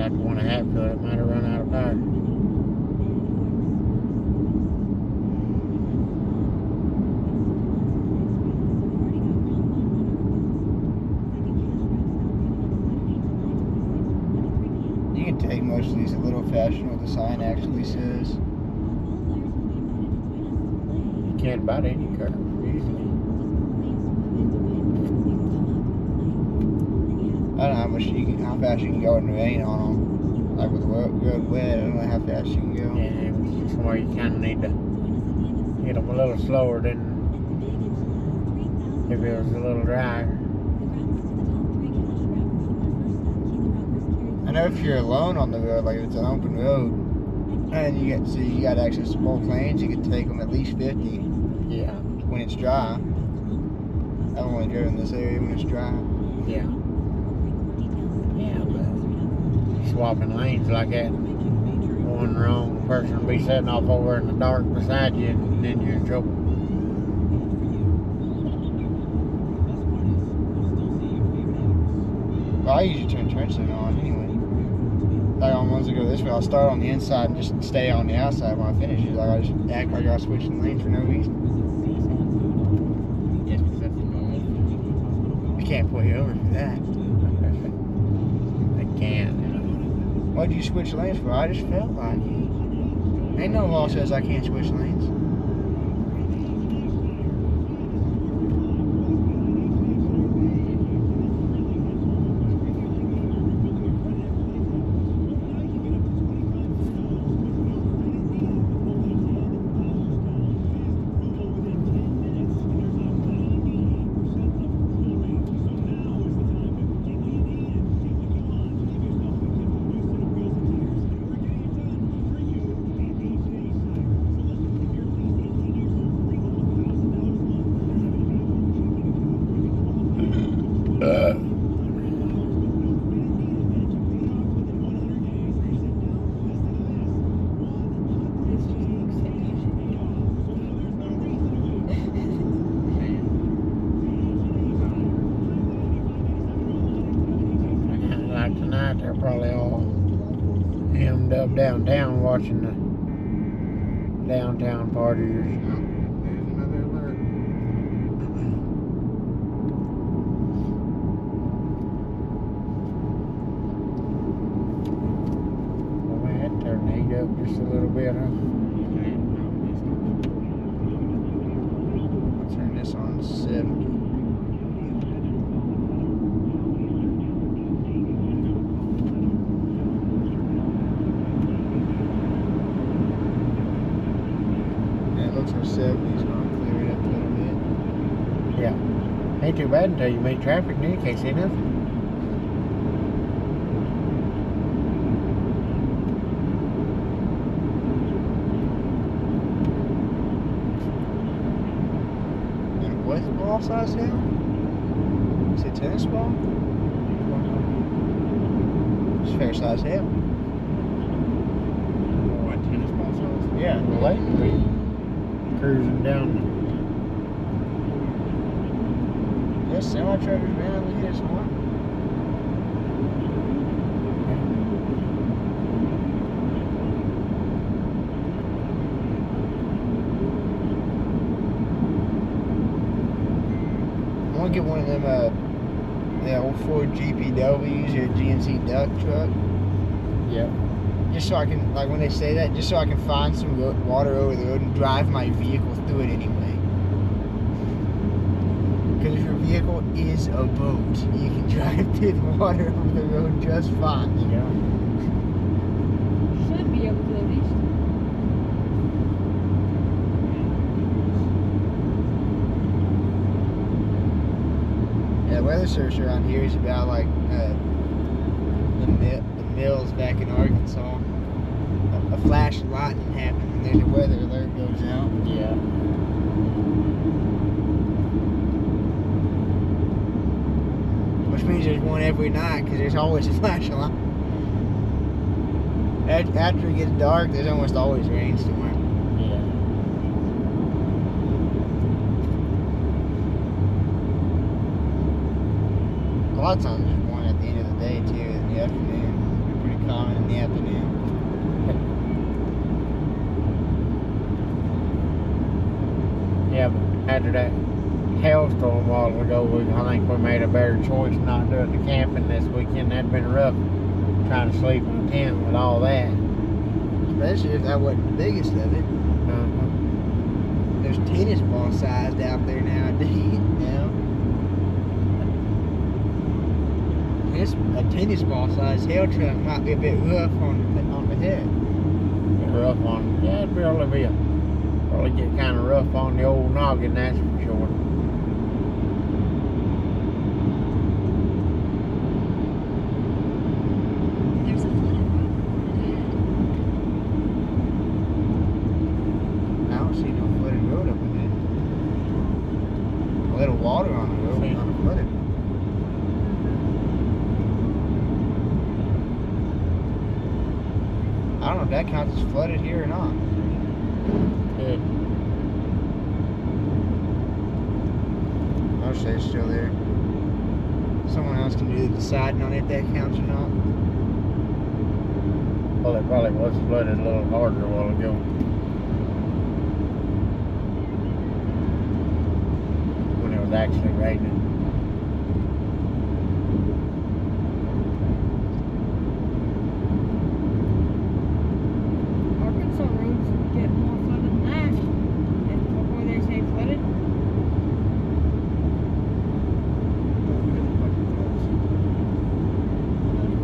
got 1.5 foot, it might have run out of power. You can take most of these a little faster than what the sign actually says. You can't about any curve easily. I don't know how fast you can go in the rain on them. Like with the road wet, I don't know how fast you can go. Yeah, somewhere you kind of need to get them a little slower than if it was a little drier. I know if you're alone on the road, like if it's an open road, and you got access to both lanes, you can take them at least 50. Yeah. When it's dry. I've only driven this area when it's dry. Yeah. Yeah, but swapping lanes like that, one wrong person will be sitting off over in the dark beside you, and then you're in trouble. Well, I usually turn signal on anyway. Like on ones that go this way, I'll start on the inside and just stay on the outside when I finish. Like I just act like I switched lanes for no reason. Yes, because that's normal. I can't pull you over for that. I can't. Why'd you switch lanes for? I just felt like it. Ain't no law says I can't switch lanes. Like tonight, they're probably all hemmed up downtown watching the downtown parties. There's another alert. Well, we had to turn the heat up just a little bit, huh? I'll turn this on 70. For 70s, and I'll clear it up a little bit. Yeah. Ain't too bad until you meet traffic and you can't see nothing. And what ball size now? Is it tennis ball? It's fair size hell. What, tennis ball size? Yeah. The lake. Cruising down. Yes, semi-truckers randomly hit us one. I want to get one of them, the old Ford GPWs or GMC duck truck. Yep. Just so I can, like when they say that, just so I can find some water over the road and drive my vehicle through it anyway. Because if your vehicle is a boat, you can drive through the water over the road just fine. Yeah. Should be able to at least. Yeah, the weather service around here is about like the mills back in Arkansas. A flash of lightning happens and then the weather alert goes out. Yeah. Which means there's one every night because there's always a flash of lightning. After it gets dark, there's almost always a rainstorm. Yeah. A lot of times there's one at the end of the day too, in the afternoon. pretty common in the afternoon. Yeah, but after that hailstorm a while ago, I think we made a better choice not doing the camping this weekend. That'd been rough trying to sleep in a tent with all that. Especially if that wasn't the biggest of it. There's tennis ball sized out there nowadays. A tennis ball sized hail truck might be a bit rough on the head. Rough on, yeah, it'd probably get kind of rough on the old noggin, that's for sure. There's a flooded road I don't see no flooded road up ahead. A little water on the road, but not flooded. I don't know if that counts as flooded here or not. Good. I'll say it's still there. Someone else can do the deciding on if that counts or not. Well, it probably was flooded a little harder a while ago. When it was actually raining. Arkansas roads get more flooded than that. Before they say flooded.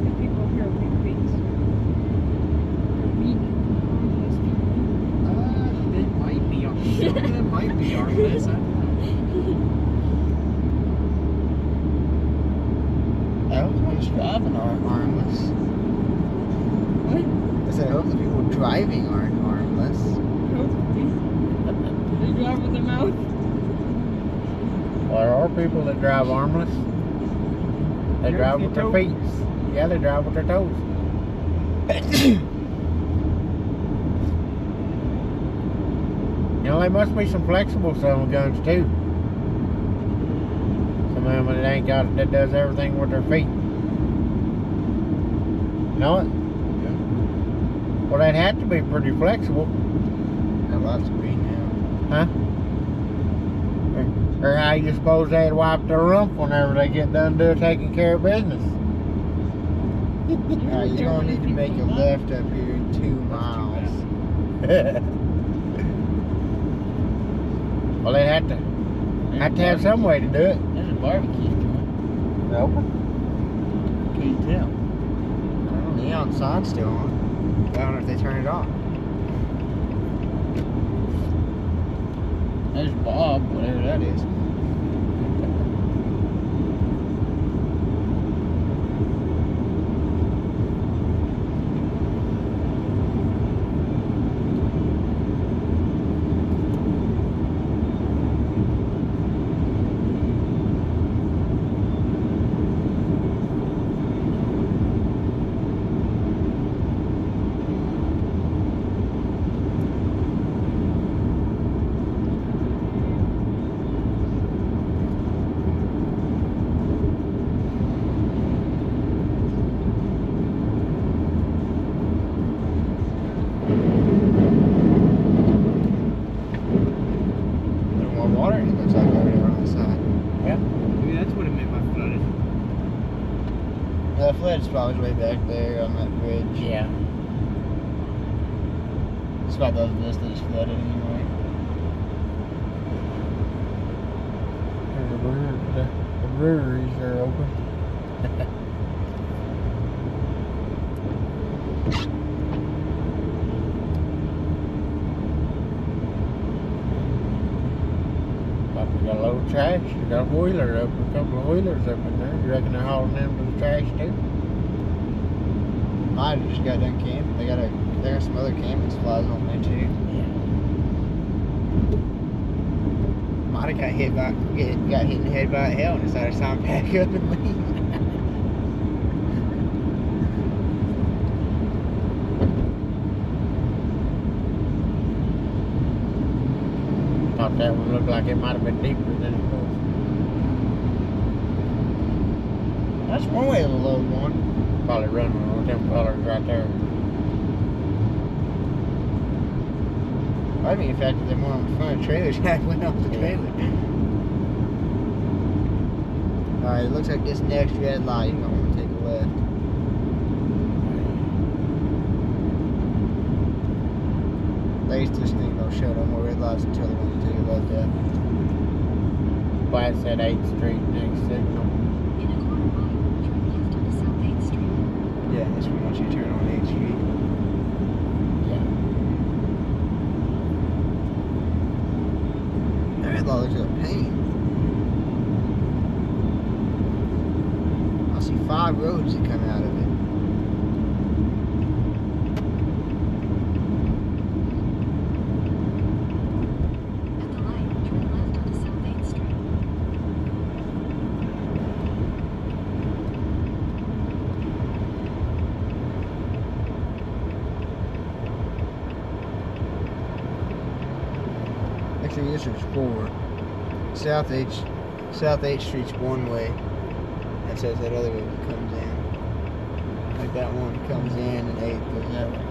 The people here are big beats. They're mean. Harmless people. It might be on that might be harmless. I don't know. I hope the ones driving aren't harmless. What? I said I hope the people driving aren't harmless. They drive with their mouth. Well, there are people that drive armless. They Yeah, drive with with their their feet. Yeah, they drive with their toes. You know, there must be some flexible son of guns too. Some of them that ain't got that does everything with their feet. You know it? Yeah. Well, they'd have to be pretty flexible, Got lots of green now. huh? Or how you suppose they'd wipe their rump whenever they get done taking care of business? Alright, you're gonna need to make a left up here in 2 miles. Well, they'd have to have some way to do it. There's a barbecue joint. Open. Can you tell? I don't know. Neon sign's still on. I don't know if they turn it off. There's Bob, whatever that is. Little more water, and it looks like over there on the side. Maybe that's what it meant by flooded. The flood's probably way back there on that bridge. Yeah. It's about the this that's flooded anyway. The breweries are open. Like we got a load of trash. We got a wheeler up, a couple of wheelers up in there. You reckon they're hauling them to the trash too? Might have just got done camping. They got some other camping supplies on there too. Might have got hit in the head by a hail and decided to sign back up and leave. Thought that one looked like it might have been deeper than it was. That's one way to load one. Probably running on them colors right there. I'd be in fact that one on the front of the trailer shack went off the trailer. Alright, it looks like this next red light, you're gonna want to take a left. At least this thing don't show no more red lights until the one you take a left at. That's at 8th Street next signal. In a quarter mile, turn left onto South 8th Street. Yeah, this one once you turn on 8th Street. Yeah. That red light looks like a pain. I see 5 roads that come out of it. At the light, turn left onto South 8th Street. Actually, this is 4. South 8th Street's one way. That says that other way comes in. Like that one comes in and 8th goes that way.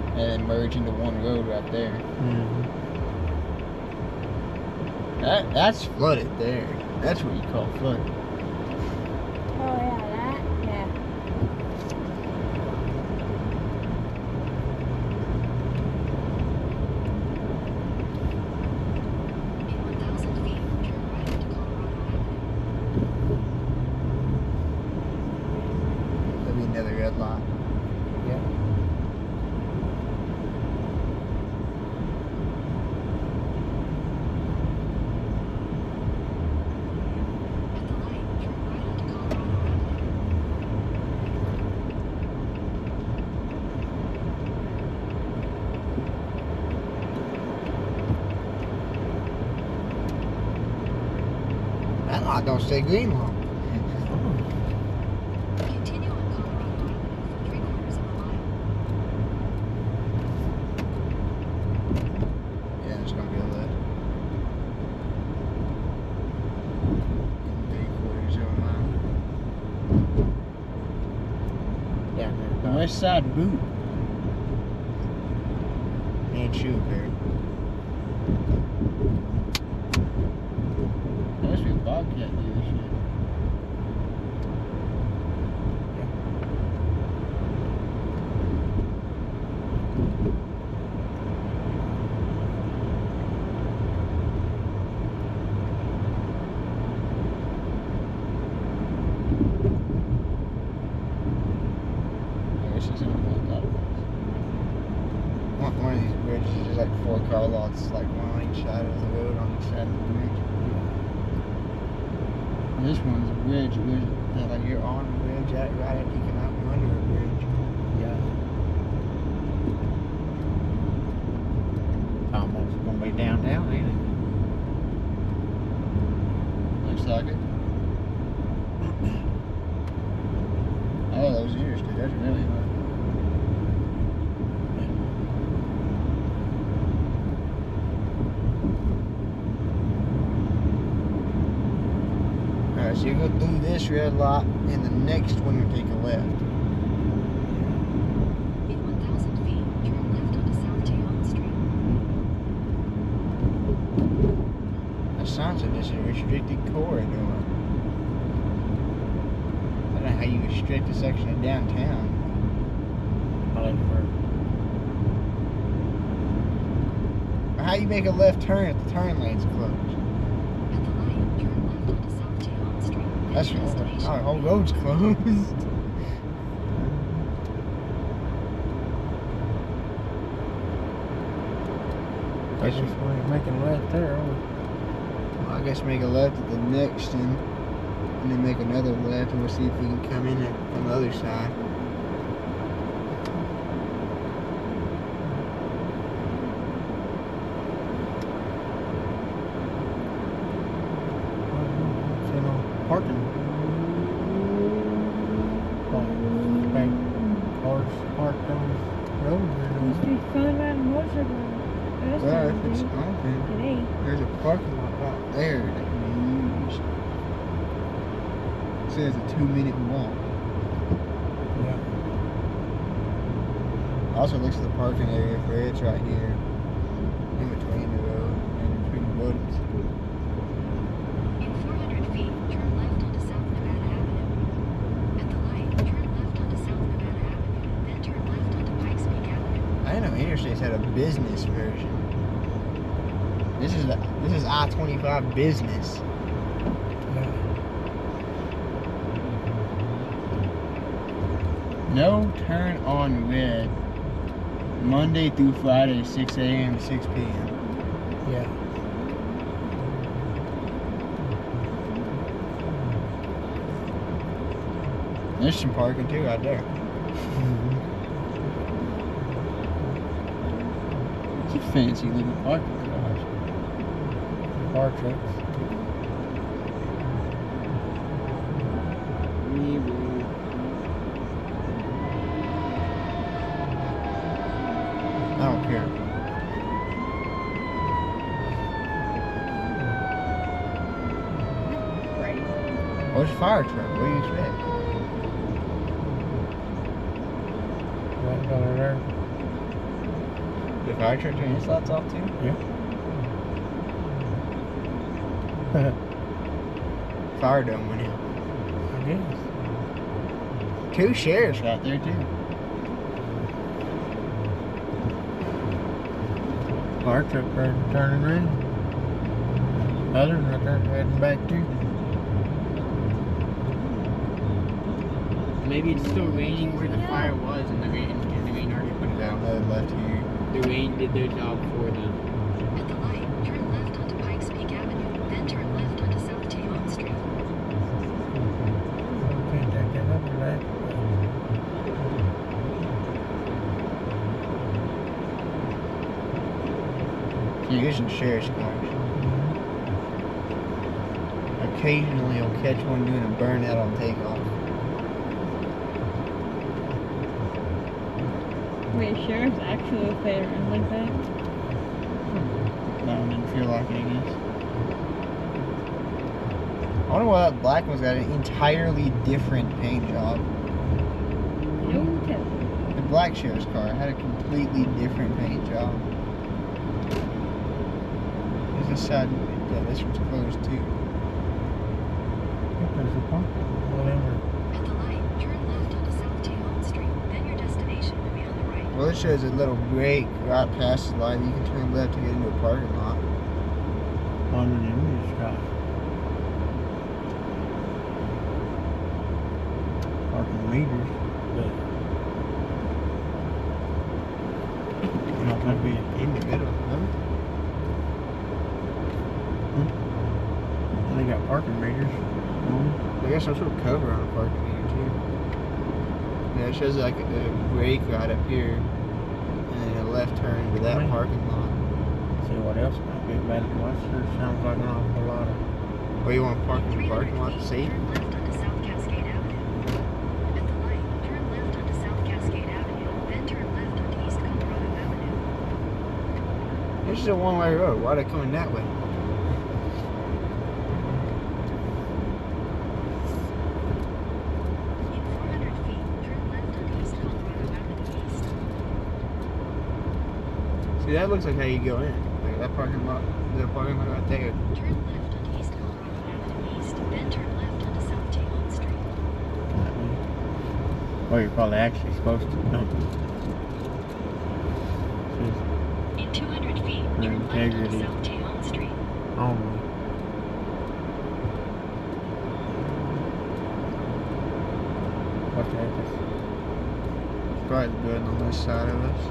And then merge into one road right there. Mm-hmm. That's flooded there. That's what you call flooded. Oh yeah, that. Yeah. In 1,000 feet, turn right onto Colorado Avenue. There'll be another red light. Yeah. At the light, turn right onto Colorado Avenue. That light don't stay green long. Continue on Colorado Avenue for 3/4 of a mile. Yeah, it's gonna be a left. 3/4 of a mile. Down The there. west side boot. And shoe pair. That must be a Bobcat dealership. Yeah, this is one of these bridges is just like 4 car lots, like one on each side of the road on each side of the bridge. And this one's a bridge, that like you're on a bridge, right after you come out from under a bridge. Yeah. Almost gonna be downtown, ain't it? Looks like it. Oh, those interstate, that's really hard. Alright, so you go through this red light, and the next one you take a left. In 1,000 feet, turn left onto South Tejon Street. That sounds like this is a restricted corridor. I don't know how you restrict a section of downtown. Probably for Or how you make a left turn if the turn lane's closed. At the light, turn left onto South Tejon Street. That's Then destination. the whole road's closed. I guess we're making a left there, aren't we? Well, I guess make a left at the next one, and then make another left, and we'll see if we can come in from the other side. See no parking. Bank cars parked on the road there. Must be fun riding a motorcycle. That's Well, what if it's we do open, today. there's a parking lot right there that can be used. It says a 2-minute walk. Yeah. Also looks at the parking area for it's right here. In between the road and in between the buildings. In 400 feet, turn left onto South Nevada Avenue. At the light, turn left onto South Nevada Avenue, then turn left onto Pikes Peak Avenue. I didn't know Interstates had a business version. This is I-25 business. No turn on red. Monday through Friday, 6 a.m. to 6 p.m. Yeah. There's some parking too right there. It's a fancy little parking garage. Car trucks. I don't care. Right. Where's a fire truck? What do you expect? Right down there. The fire truck turn its lights off too? Fire dome went in. I guess. 2 sheriffs out there too. Fire truck turning around. Others right there heading back too. Maybe it's still raining where the fire was, and the rain already put it out. Another left here. The rain did their job for them. At the light, turn left onto Pikes Peak Avenue, then turn left onto South Tejon Street. Can't take that up or that. So you get some sheriff's cars. Occasionally you'll catch one doing a burnout on takeoff. Wait, sheriff's actually okay around like that? That one didn't feel like it, I guess. I wonder why that black one's got an entirely different paint job. No tell. The black sheriff's car had a completely different paint job. There's a side, yeah, this one's closed too. There's a park. Whatever. At the light, turn left onto South Tejon Street, then your destination will be on the right. Well, it shows a little break right past the light. You can turn left to get into a parking lot. On the English sky. Parking meters. But you're not gonna be In the middle, huh? they got parking meters. They got some sort of cover on the parking meter too. Yeah, it shows like a brake right up here, and then a left turn to that Right. parking lot. See what else might be better. Well, sure sounds like an awful lot of. Or you want to park in the 300 parking lot to feet, see? turn left onto South Cascade Avenue. At the light, turn left onto South Cascade Avenue, then turn left onto East Colorado Avenue. This is a one-way road. Why are they coming that way? In 400 feet, turn left onto East Colorado Avenue East. See, that looks like how you go in. Like that parking lot, the parking lot right there. Turn left onto East Colorado Avenue East, then turn left onto South Tejon Street. Well, you're probably actually supposed to. No. In 200 feet, For turn left onto integrity. South Tejon Street. Only. What the heck is? It's probably the building on this side of us.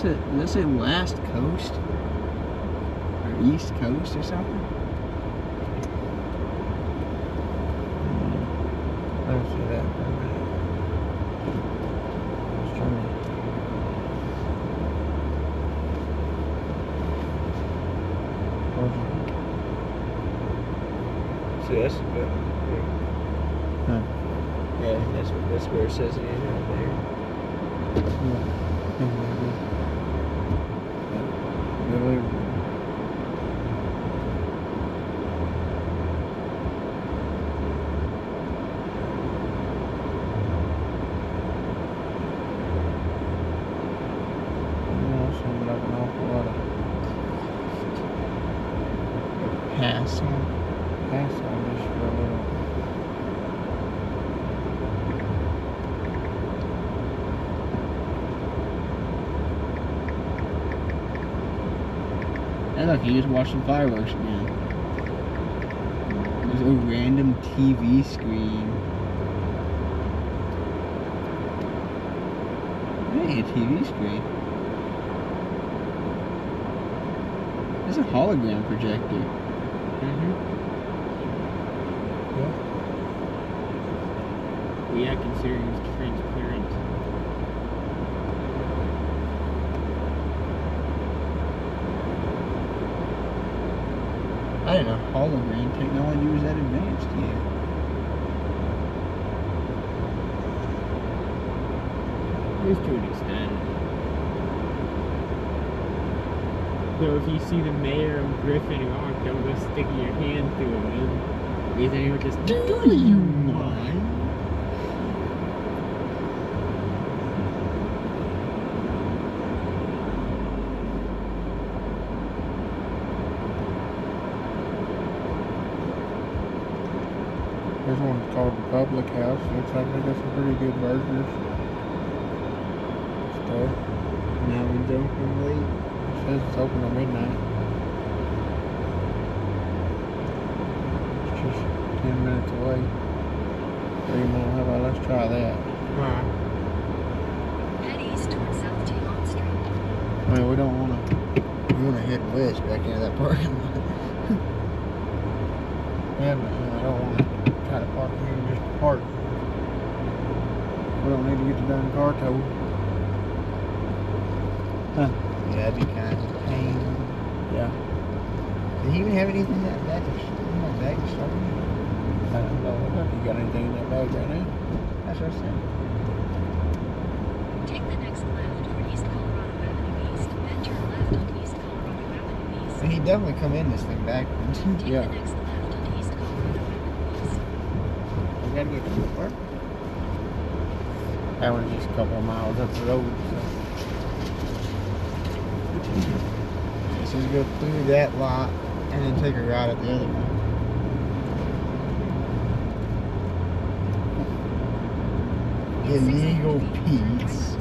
Does it say Last Coast? Or East Coast or something? Let me see that for a minute. Just trying to- See, that's the building. Huh. Yeah, that's where it says it is right there. Yeah. Unbelievable. Seems like an awful lot of Pass on. pass on this for a little. And look, he was watching fireworks again. There's a random TV screen. Hey, a TV screen. There's a hologram projector. Well, yeah, considering it's transparent. I didn't know hologram technology was that advanced yet. At least to an extent. So if you see the mayor of Griffin and Rock, don't go sticking your hand through him. Because then he would just, do you mind? There's one called Republic House. Looks like they got some pretty good burgers. Stuff. Now one's open late. It says it's open at midnight. It's just 10 minutes away. 3 more. How about let's try that? Alright. Head east towards South Taylor Street. I mean, we don't want to. We want to head west back into that parking lot. Yeah, but I don't want to try to park here and just park. We don't need to get the darn car towed. Yeah, that'd be kind of a pain. Yeah. Did he even have anything in that bag to start with? I don't know. Look, you got anything in that bag right now? That's what I said. Take the next left for East Colorado Avenue East, then turn left onto East Colorado Avenue East. And he definitely come in this thing backwards. Take Yeah. the next left onto East Colorado Avenue East. We gotta get to work. That one's just a couple of miles up the road. So. So we go through that lot and then take a ride at the other one. Illegal Pete's.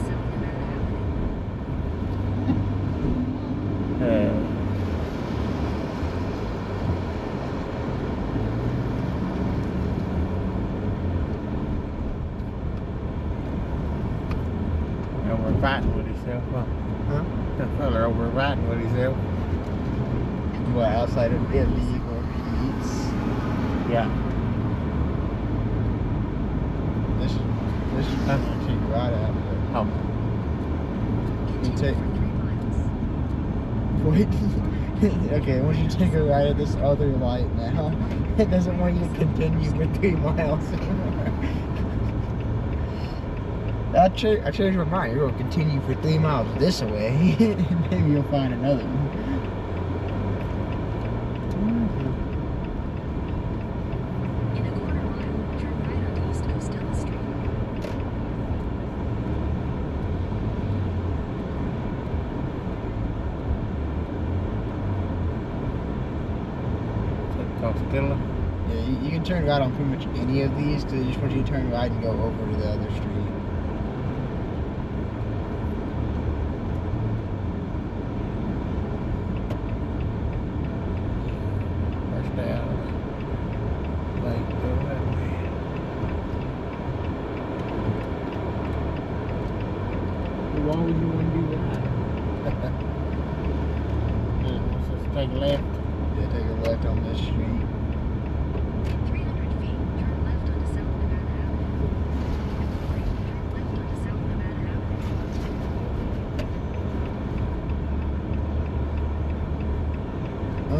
Over fighting with himself. Huh? That fella over fighting with himself. Well, outside of Illegal Pete's. Yeah. This is kind of a cheap ride out, but Oh. you take. For 3 miles. Wait. Okay, once you take a ride at this other light now, it doesn't want you to continue for 3 miles anymore. I changed my mind. You're going to continue for 3 miles this way, and maybe you'll find another one. In a quarter mile, turn right onto East Costello Street. Costello. Yeah, you can turn right on pretty much any of these, because they just want you to turn right and go over to the other street. First day out of the lake. Go that way. Why would you want to do that? Let's take a left. Yeah, take a left on this street. In 300 feet, turn left onto South Nevada Avenue. At the light, turn left onto South Nevada Avenue.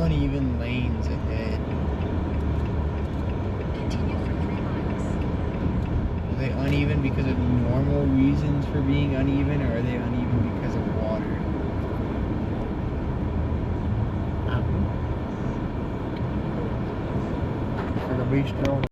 Uneven lanes ahead. Continue for 3 miles. Are they uneven because of normal reasons for being uneven, or are they uneven because of water? Bistro.